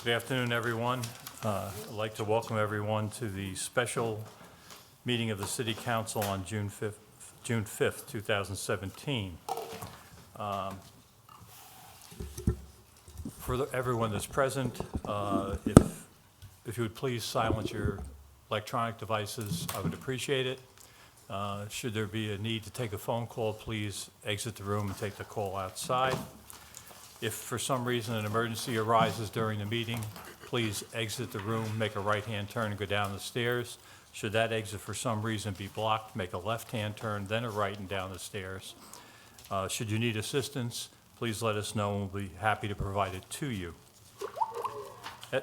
Good afternoon, everyone. I'd like to welcome everyone to the special meeting of the City Council on June 5th, 2017. For everyone that's present, if you would please silence your electronic devices, I would appreciate it. Should there be a need to take a phone call, please exit the room and take the call outside. If for some reason an emergency arises during the meeting, please exit the room, make a right-hand turn and go down the stairs. Should that exit for some reason be blocked, make a left-hand turn, then a right and down the stairs. Should you need assistance, please let us know and we'll be happy to provide it to you. Okay.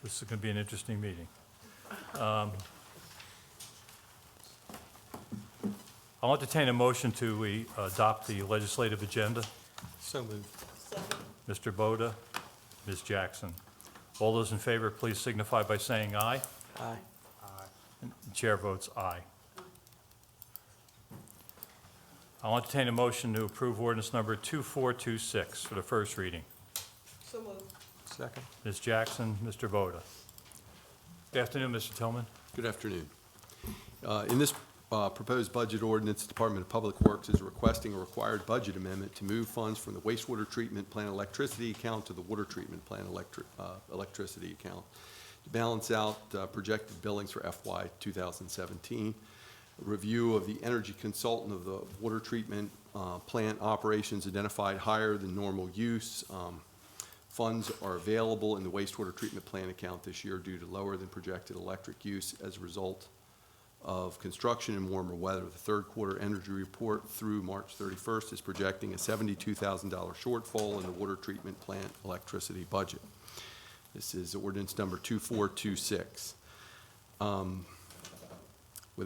This is going to be an interesting meeting. I'll entertain a motion to adopt the legislative agenda. So moved. Mr. Boda, Ms. Jackson. All those in favor, please signify by saying aye. Aye. And the chair votes aye. I'll entertain a motion to approve ordinance number 2426 for the first reading. So moved. Second. Ms. Jackson, Mr. Boda. Good afternoon, Mr. Tillman. Good afternoon. In this proposed budget ordinance, the Department of Public Works is requesting a required budget amendment to move funds from the wastewater treatment plant electricity account to the water treatment plant electricity account to balance out projected billings for FY 2017. A review of the energy consultant of the water treatment plant operations identified higher than normal use. Funds are available in the wastewater treatment plant account this year due to lower than projected electric use as a result of construction and warmer weather. The third quarter energy report through March 31st is projecting a $72,000 shortfall in the water treatment plant electricity budget. This is ordinance number 2426. I mean, do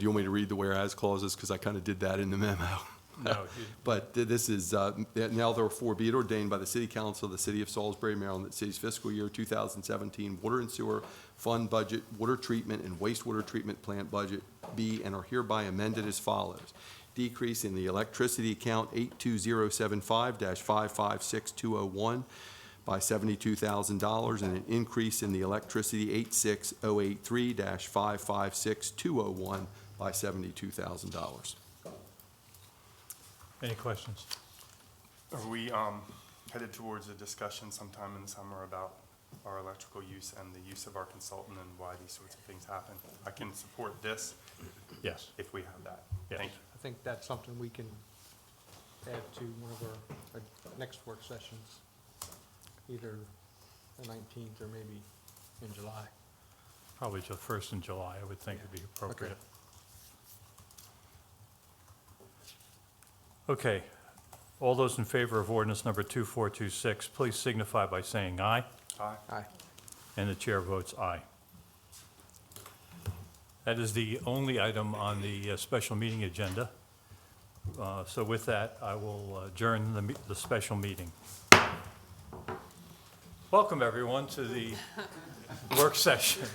you want me to read the whereas clauses? Because I kind of did that in the memo. No. But this is, now therefore be it ordained by the City Council of the City of Salisbury, Maryland, that city's fiscal year 2017 water and sewer fund budget, water treatment and wastewater treatment plant budget be and are hereby amended as follows. Decrease in the electricity account 82075-556201 by $72,000 and an increase in the electricity 86083-556201 by $72,000. Any questions? Are we headed towards a discussion sometime in the summer about our electrical use and the use of our consultant and why these sorts of things happen? I can support this Yes. if we have that. Yes. Thank you. I think that's something we can add to one of our next work sessions, either the 19th or maybe in July. Probably just first in July, I would think would be appropriate. Okay. All those in favor of ordinance number 2426, please signify by saying aye. Aye. Aye. And the chair votes aye. That is the only item on the special meeting agenda. So with that, I will adjourn the special meeting. Welcome, everyone, to the work session.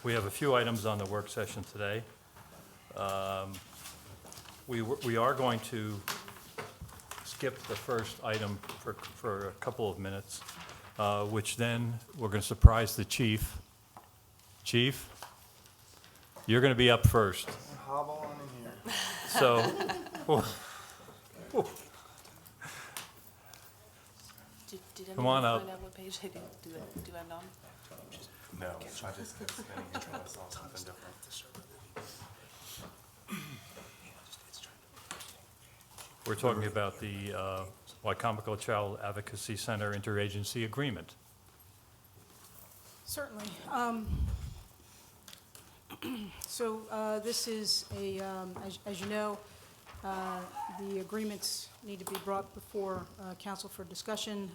We have a few items on the work session today. We are going to skip the first item for a couple of minutes, which then we're going to surprise the chief. Chief, you're going to be up first. Hobble on in here. So, Did Come on anyone up. find out what page I do I have on? No, I just kept spinning until I saw something different. we're talking about the Wycomico Child Advocacy Center Interagency Agreement. Certainly. So this is a, as you know, the agreements need to be brought before council for discussion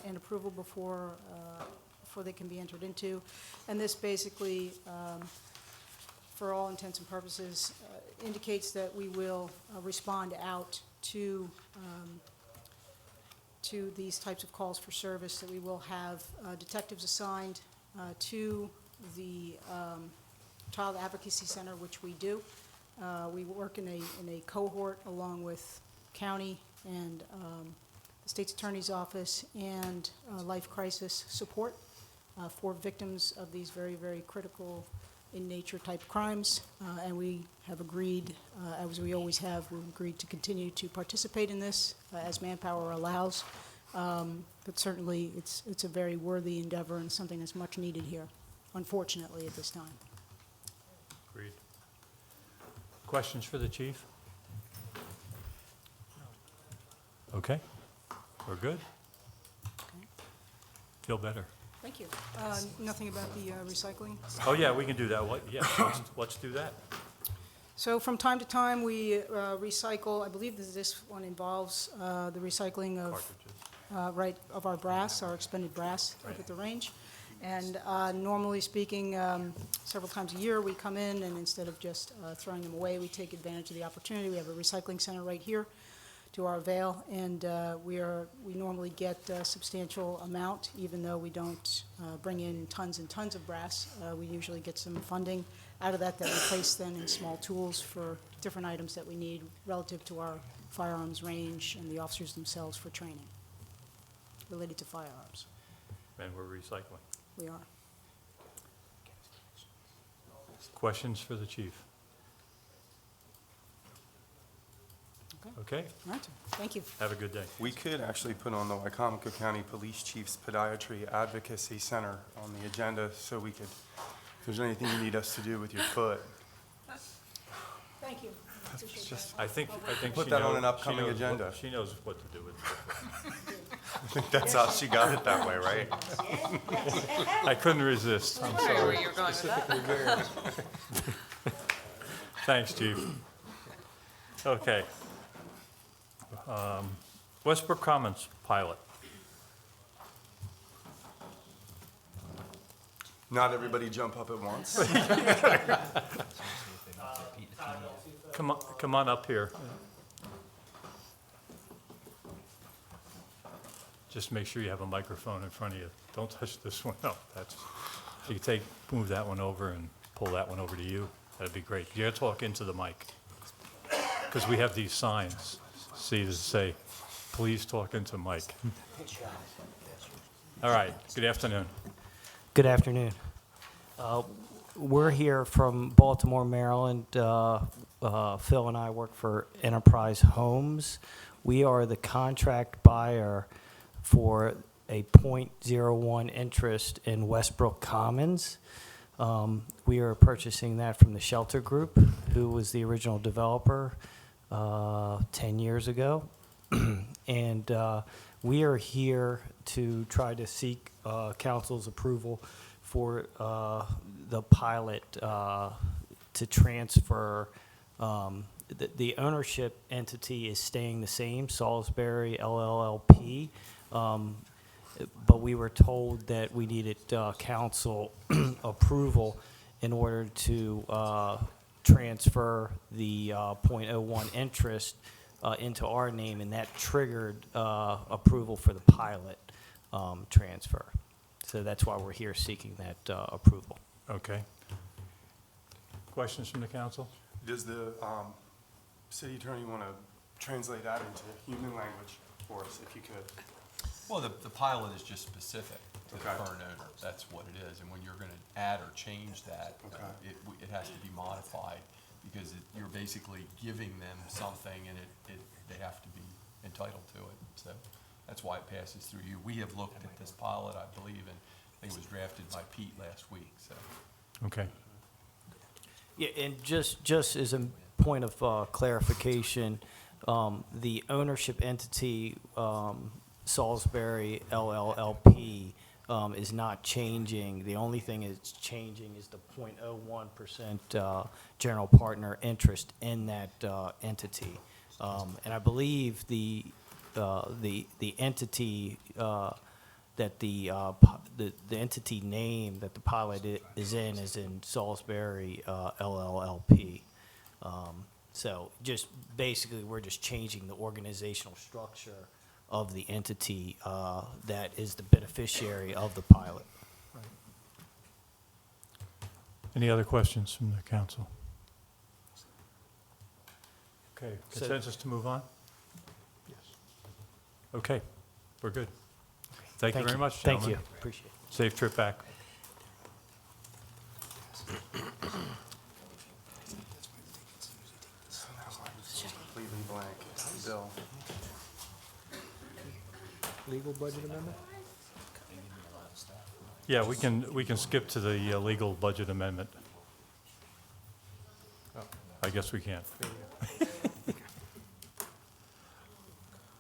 and approval before they can be entered into. And this basically, for all intents and purposes, indicates that we will respond out to these types of calls for service, that we will have detectives assigned to the Child Advocacy Center, which we do, We work in a cohort along with county and the state's attorney's office and life crisis support for victims of these very, very critical in nature type crimes. And we have agreed, as we always have, we've agreed to continue to participate in this as manpower allows. But certainly, it's a very worthy endeavor and something that's much needed here, unfortunately, at this time. Agreed. Questions for the chief? Okay, we're good. Okay. Feel better. Thank you. Nothing about the recycling? Oh, yeah, we can do that. Yeah, let's do that. So from time to time, we recycle, I believe this one involves the recycling of, Cartridges. right, of our brass, our expended brass up at the range. And normally speaking, several times a year, we come in and instead of just throwing them away, we take advantage of the opportunity. We have a recycling center right here to our avail, and we normally get a substantial amount, even though we don't bring in tons and tons of brass. We usually get some funding out of that we place then in small tools for different items that we need relative to our firearms range and the officers themselves for training related to firearms. And we're recycling. We are. Questions for the chief? Okay, All right, sir. Thank you. have a good day. We could actually put on the Wycomico County Police Chief's Podiatry Advocacy Center on the agenda, so we could, if there's anything you need us to do with your foot, Thank you. just, I think Put she that on knows- an upcoming she knows what- agenda. She knows what to do with it. I think that's how she got it that way, right? I couldn't resist, I'm Where sorry. you're going with that? Thanks, chief. Okay. Westbrook Commons pilot. Not everybody jump up at once. Come on up here. Just make sure you have a microphone in front of you. Don't touch this one. No, that's, you can move that one over and pull that one over to you. That'd be great. You gotta talk into the mic. Because we have these signs, see, that say, please talk into mic. All right, good afternoon. Good afternoon. We're here from Baltimore, Maryland. Phil and I work for Enterprise Homes. We are the contract buyer for a .01 interest in Westbrook Commons. We are purchasing that from the Shelter Group, who was the original developer 10 years ago. And we are here to try to seek council's approval for the pilot to transfer. The ownership entity is staying the same, Salisbury LLLP, but we were told that we needed council approval in order to transfer the .01 interest into our name, and that triggered approval for the pilot transfer. So that's why we're here seeking that approval. Okay. Questions from the council? Does the city attorney want to translate that into human language for us, if you could? Well, the pilot is just specific to the Okay. current owner. That's what it is. And when you're going to add or change that, Okay. it has to be modified because you're basically giving them something and they have to be entitled to it. So that's why it passes through you. We have looked at this pilot, I believe, and I think it was drafted by Pete last week, so. Okay. Yeah, and just as a point of clarification, the ownership entity, Salisbury LLLP, is not changing. The only thing that's changing is the .01% general partner interest in that entity. And I believe the entity that the entity name that the pilot is in Salisbury LLLP. So just basically, we're just changing the organizational structure of the entity that is the beneficiary of the pilot. Any other questions from the council? Okay, So- consensus to move on? Yes. Okay, we're good. Thank you very much, Thank gentlemen. you, appreciate it. Safe trip back. Completely blank. Bill. Legal budget amendment? Yeah, we can skip to the legal budget amendment. Oh. I guess we can. There you go.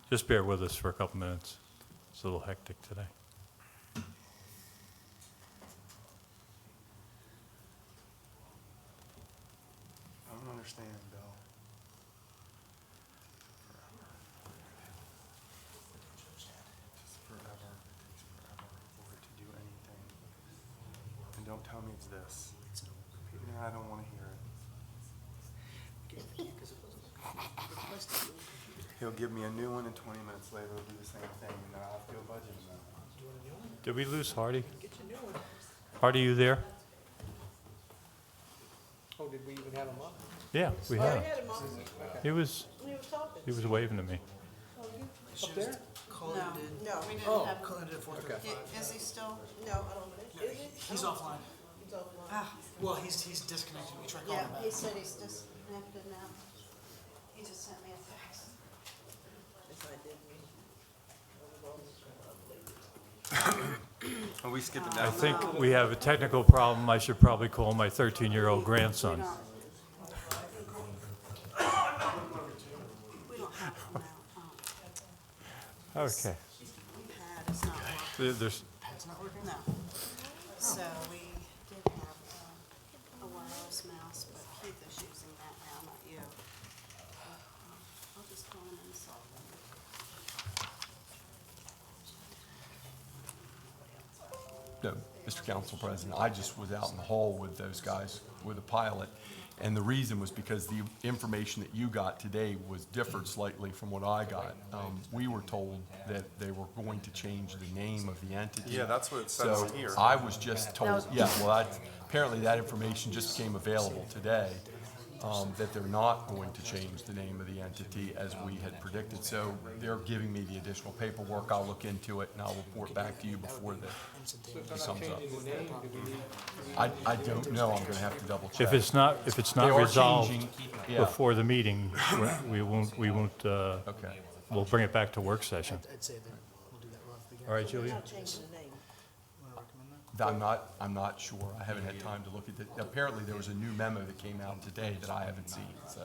Just bear with us for a couple minutes. It's a little hectic today. I don't understand, Bill. Just forever, it takes forever for it to do anything. And don't tell me it's this. No, I don't want to hear it. He'll give me a new one and 20 minutes later he'll do the same thing and then I'll have to do a budget amendment. Did we lose Hardy? Hardy, you there? Oh, did we even have him up? Yeah, we Oh, have. we had him on. He was talking. he was waving to me. Up there? No, we didn't Oh. have him. Colin did 4:35. Is he still? No, I don't think. Is he? He's offline. He's offline. Well, he's disconnected. We tried calling Yeah, him back. he said he's disconnected now. He just sent me a text. Yes, I did. Are we skipping I down? think we have a technical problem. I should probably call my 13-year-old grandson. We don't have him now. Okay. Pad is not working. There's, Pat's not working? No. So we did have a wireless mouse, but Keith is using that now, not you. I'll just call him and solve them. No, Mr. Council President, I just was out in the hall with those guys, with a pilot, and the reason was because the information that you got today was differed slightly from what I got. We were told that they were going to change the name of the entity. Yeah, that's what it says So here. I was just told, yeah, well, apparently that information just became available today, that they're not going to change the name of the entity as we had predicted. So they're giving me the additional paperwork. I'll look into it and I'll report back to you before the So if Thumbs I'm up. not changing the name, do we need? I don't know, I'm gonna have to double check. if it's not They are resolved changing- yeah, before the meeting, we won't, okay. we'll bring it back to work session. I'd say that we'll do that right off the All right, Julia? Want to recommend that? I'm not sure, I haven't had time to look at it. Apparently, there was a new memo that came out today that I haven't seen, so.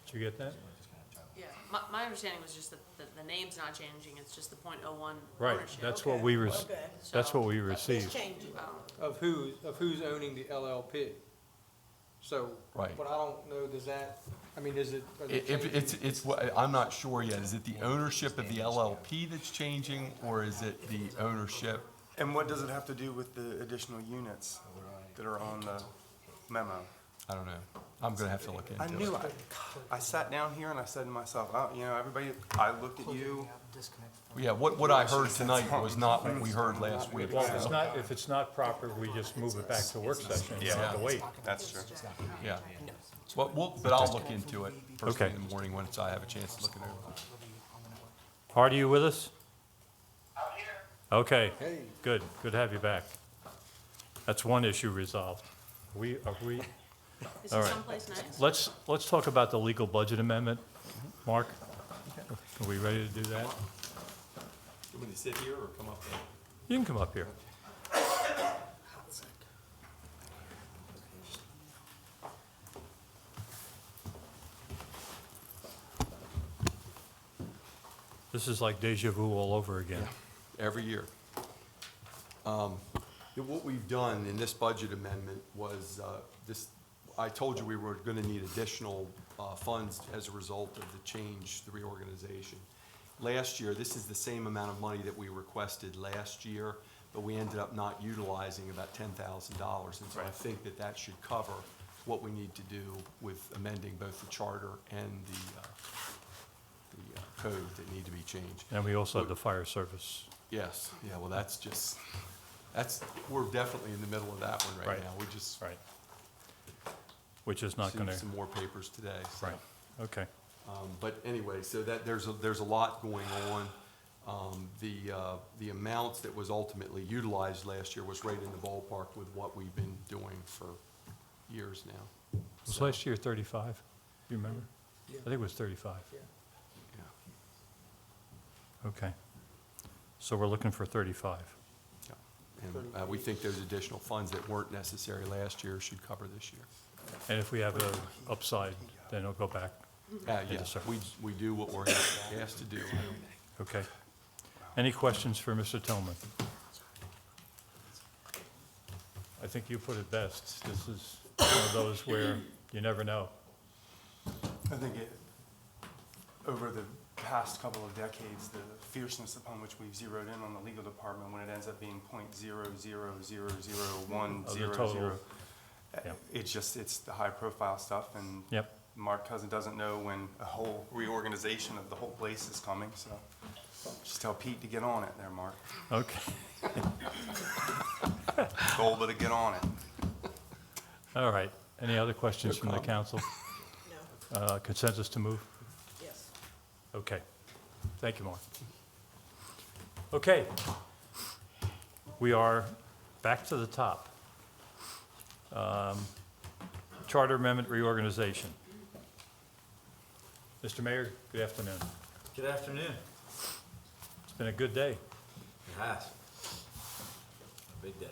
Did you get that? Yeah, my understanding was just that the name's not changing, it's just the .01 Right, ownership. that's what we, that's what we received. Of who's owning the LLP? So, Right. but I don't know, does that, I mean, is it? are they If changing- it's, I'm not sure yet, is it the ownership of the LLP that's changing, or is it the ownership? And what does it have to do with the additional units that are on the memo? I don't know, I'm gonna have to look into it. I knew, I sat down here and I said to myself, oh, you know, everybody, I looked at you. Disconnect. Yeah, what I heard tonight was not what we heard last week. Well, if it's not proper, we just move it back to work session. We don't have to wait. That's true. Yeah. But I'll look into it first thing Okay. in the morning once I have a chance to look it over. Hardy, you with us? I'm here. Okay, Hey, good to have you back. That's one issue resolved. Are we, Is all it right. someplace nice? let's talk about the legal budget amendment. Mark, are we ready to do that? You want me to sit here or come up there? You can come up here. This is like deja vu all over again. Every year. What we've done in this budget amendment was, I told you we were gonna need additional funds as a result of the change, the reorganization. Last year, this is the same amount of money that we requested last year, but we ended up not utilizing about $10,000. And so I think that should cover what we need to do with amending both the charter and the code that need to be changed. And we also have the fire service. Yes, yeah, well, we're definitely in the middle of that one right Right. now. We just Right. Which is not received gonna, some more papers today. so. right. Okay. But anyway, so that, there's a lot going on. The amounts that was ultimately utilized last year was right in the ballpark with what we've been doing for years now. Was last year 35? You remember? Yeah. I think it was 35. Yeah. Yeah. Okay. So we're looking for 35. And we think those additional funds that weren't necessary last year should cover this year. And if we have a upside, then it'll go back. Yes, sir. we do what we're asked to do. Okay. Any questions for Mr. Tillman? I think you put it best. This is one of those where you never know. I think over the past couple of decades, the fierceness upon which we've zeroed in on the legal department, when it ends up being .0000100, Of the total. Yeah. it's the high profile stuff, and Yep. Mark doesn't know when a whole reorganization of the whole place is coming, so just tell Pete to get on it there, Mark. Okay. Goal, but to get on it. All right. Any other questions from the council? No. Consensus to move? Yes. Okay. Thank you, Mark. Okay. We are back to the top. Charter Amendment reorganization. Mr. Mayor, good afternoon. Good afternoon. It's been a good day. It has. A big day.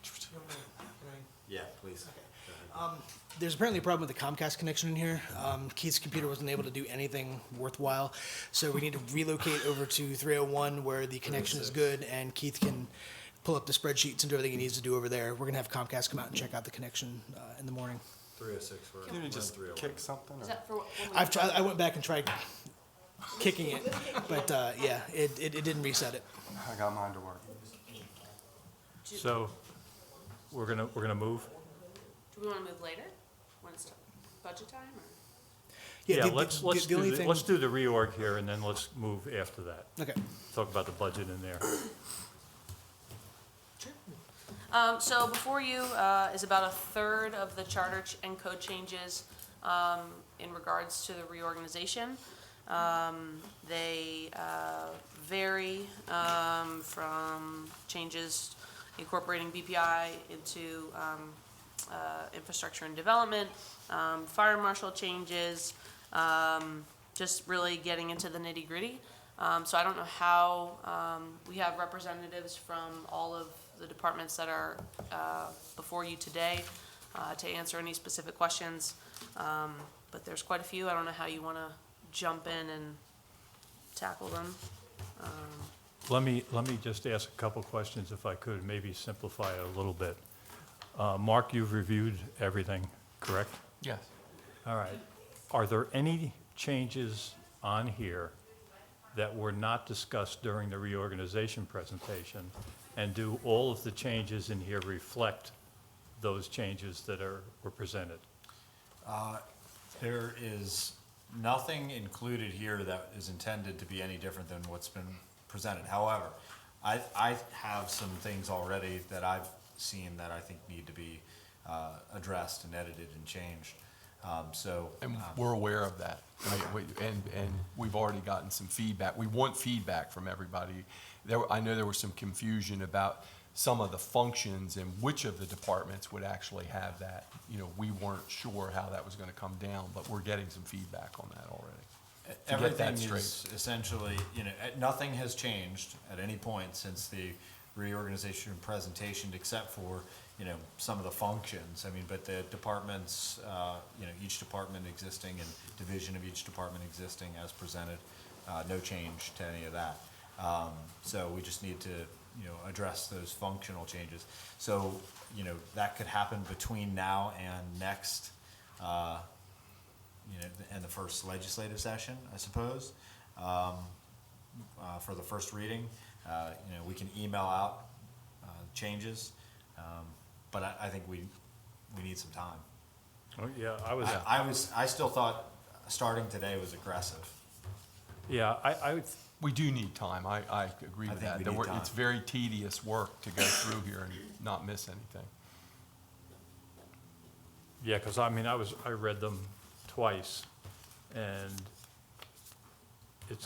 All right. Yeah, please. There's apparently a problem with the Comcast connection in here. Keith's computer wasn't able to do anything worthwhile, so we need to relocate over to 301 where the connection is good and Keith can pull up the spreadsheets and do everything he needs to do over there. We're gonna have Comcast come out and check out the connection in the morning. 306. We're Can you just 301. kick something? Is Or? that for when we? I've tried. I went back and tried kicking it, but yeah, it didn't reset it. I got mine to work. So we're gonna move? Do we want to move later, when it's budget time, or? Yeah, the let's only thing. do the reorg here, and then let's move after that. Okay. Talk about the budget in there. So before you is about a third of the charter and code changes in regards to the reorganization. They vary from changes incorporating BPI into infrastructure and development, fire marshal changes, just really getting into the nitty gritty. So I don't know how, we have representatives from all of the departments that are before you today to answer any specific questions. But there's quite a few. I don't know how you want to jump in and tackle them. Let me just ask a couple questions if I could, maybe simplify it a little bit. Mark, you've reviewed everything, correct? Yes. All right. Are there any changes on here that were not discussed during the reorganization presentation? And do all of the changes in here reflect those changes that were presented? There is nothing included here that is intended to be any different than what's been presented. However, I have some things already that I've seen that I think need to be addressed and edited and changed. And we're aware of that, right? And we've already gotten some feedback. We want feedback from everybody. I know there was some confusion about some of the functions and which of the departments would actually have that. You know, we weren't sure how that was gonna come down, but we're getting some feedback on that already. To get that Everything straight. is essentially, nothing has changed at any point since the reorganization presentation, except for, some of the functions. I mean, but the departments, each department existing and division of each department existing as presented, no change to any of that. So we just need to, address those functional changes. So, that could happen between now and next, and the first legislative session, I suppose. for the first reading. We can email out changes, but I think we need some time. Oh, yeah, I still thought starting today was aggressive. yeah, We do need time, I agree I with think that. we There need were- time. It's very tedious work to go through here and not miss anything. yeah, because I read them twice, and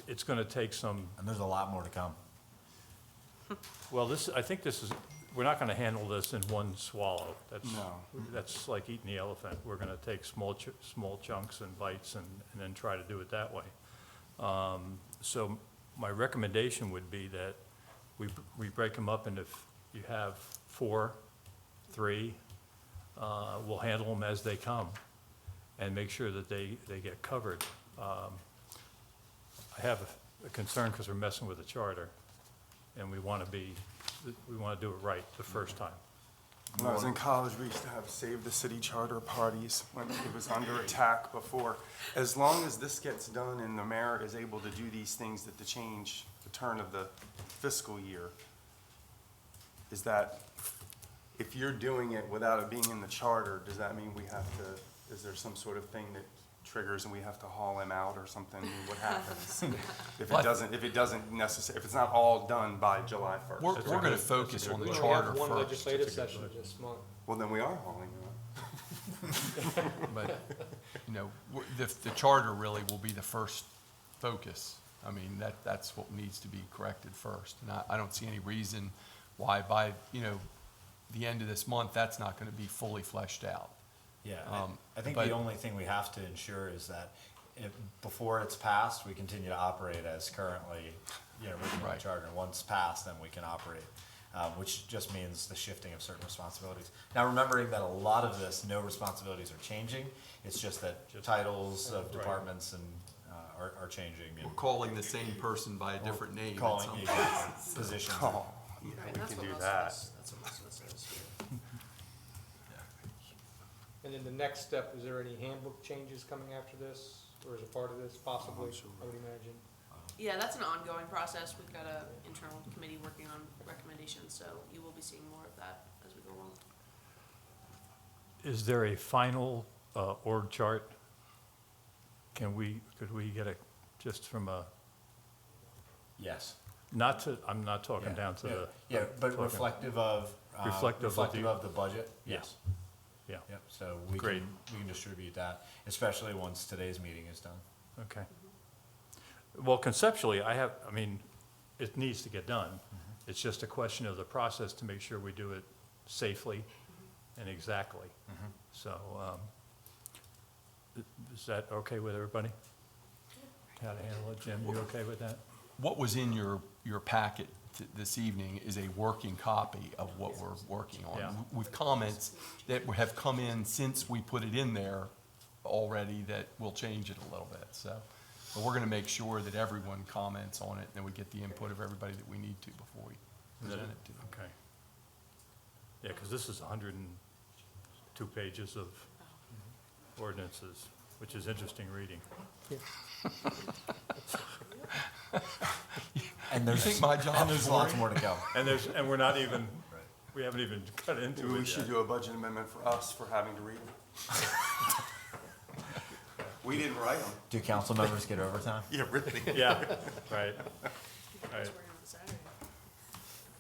it's going to take some, And there's a lot more to come. well, I think we're not going to handle this in one swallow. No. That's like eating the elephant. We're going to take small chunks and bites and then try to do it that way. So my recommendation would be that we break them up, and if you have 4, 3, we'll handle them as they come and make sure that they get covered. I have a concern because we're messing with the charter, and we want to do it right the first time. When I was in college, we used to have Save the City Charter parties when it was under attack before. As long as this gets done and the mayor is able to do these things at the turn of the fiscal year, is that, if you're doing it without it being in the charter, does that mean is there some sort of thing that triggers and we have to haul him out or something? I mean, what happens if it's not all done by July 1st? We're going to focus on the We only charter have one first. legislative session this month. Well, then we are hauling him out. But, the charter really will be the first focus. I mean, that's what needs to be corrected first. And I don't see any reason why by, the end of this month, that's not going to be fully fleshed out. Yeah, I think but- the only thing we have to ensure is that before it's passed, we continue to operate as currently, written in the Right. charter. And once passed, then we can operate, which just means the shifting of certain responsibilities. Now, remembering that a lot of this, no responsibilities are changing. It's just that titles of departments and are changing. We're calling the same person by a different name. at Calling some point. exactly, positions. Oh, yeah, we can do that. That's what most of this is. And then the next step, is there any handbook changes coming after this, or as a part of this possibly, I would imagine? Yeah, that's an ongoing process. We've got an internal committee working on recommendations, so you will be seeing more of that as we go along. Is there a final org chart? Could we get just from Yes. I'm not talking down to the. Yeah, but talking- reflective of. Reflective of the- of the budget, yes. Yeah, Yep, so we Great. can distribute that, especially once today's meeting is done. okay. Well, conceptually, it needs to get done. It's just a question of the process to make sure we do it safely and exactly. So, is that okay with everybody? How to handle it, Jim, you okay with that? What was in your packet this evening is a working copy of what we're working on. Yeah. With comments that have come in since we put it in there already that will change it a little bit, so. But we're gonna make sure that everyone comments on it, and we get the input of everybody that we need to before we present it to them. Okay. Yeah, because this is 102 pages of ordinances, which is interesting reading. And You think my job there's is lots boring? more to go. And we're not even, we haven't even cut into Maybe we it should yet. do a budget amendment for us for having to read them. We didn't write them. Do council members get overtime? Yeah, really. Yeah, right. That's Right. working on Saturday.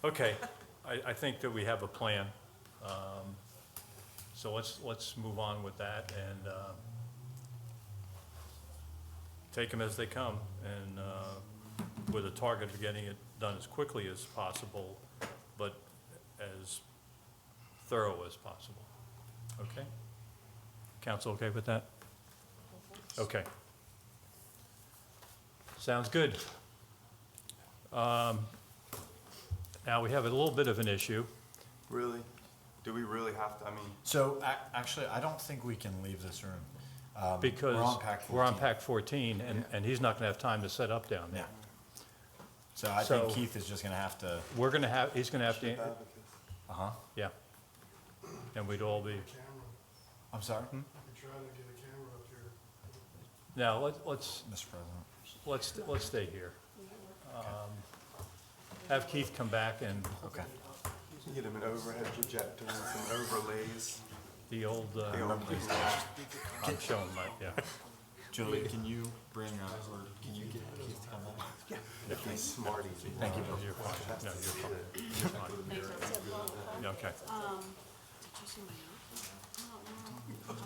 Okay, I think that we have a plan. So let's move on with that and take them as they come, and with a target of getting it done as quickly as possible, but as thorough as possible. Okay? Council okay with that? Okay. Sounds good. Now, we have a little bit of an issue. Really? Do we really have to, So, actually, I don't think we can leave this room. Because We're on pack 14. Pack 14, and he's not gonna have time to set up down Yeah. there. So I So- think Keith is just gonna have to, He's gonna have to, uh-huh, yeah. And we'd all be, I'm sorry, Hmm? now, let's, Mr. President. let's stay here. have Keith come back and Okay. Get him an overhead projector and some overlays. the old, The old police I'm showing my, yeah. Julie, can you bring, or can you get Keith to come back? These smarties. Thank you. You're fine. No, you're fine. You're fine. Yeah, okay. Did you see my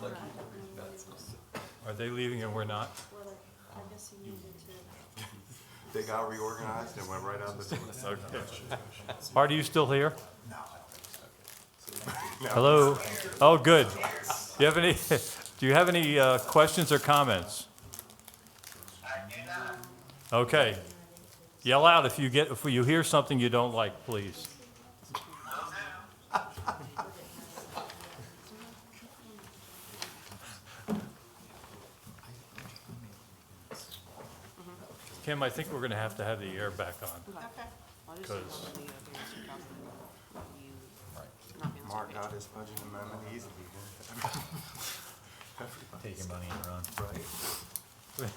note? Are they leaving and we're not? I guess he needed to. They got reorganized and went right out the door. Okay. Art, are you still here? Hello? Oh, good. Do you have any questions or comments? Okay. Yell out if you hear something you don't like, please. Kim, I think we're going to have the air back on. Because Mark got his budget amendment easily. Taking money and run. Right?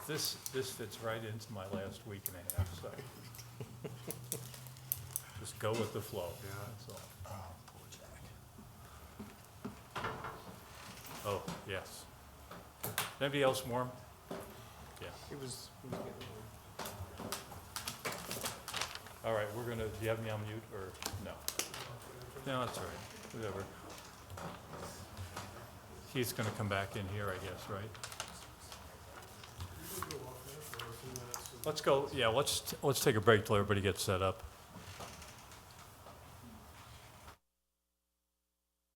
this fits right into my last week and a half, so. Just go with the flow. That's all. Oh, yes. Anybody else warm? Yeah. He was getting All right, do you have me on mute or no? No, that's all right, whatever. He's gonna come back in here, I guess, right? Let's go, yeah, let's take a break till everybody gets set up.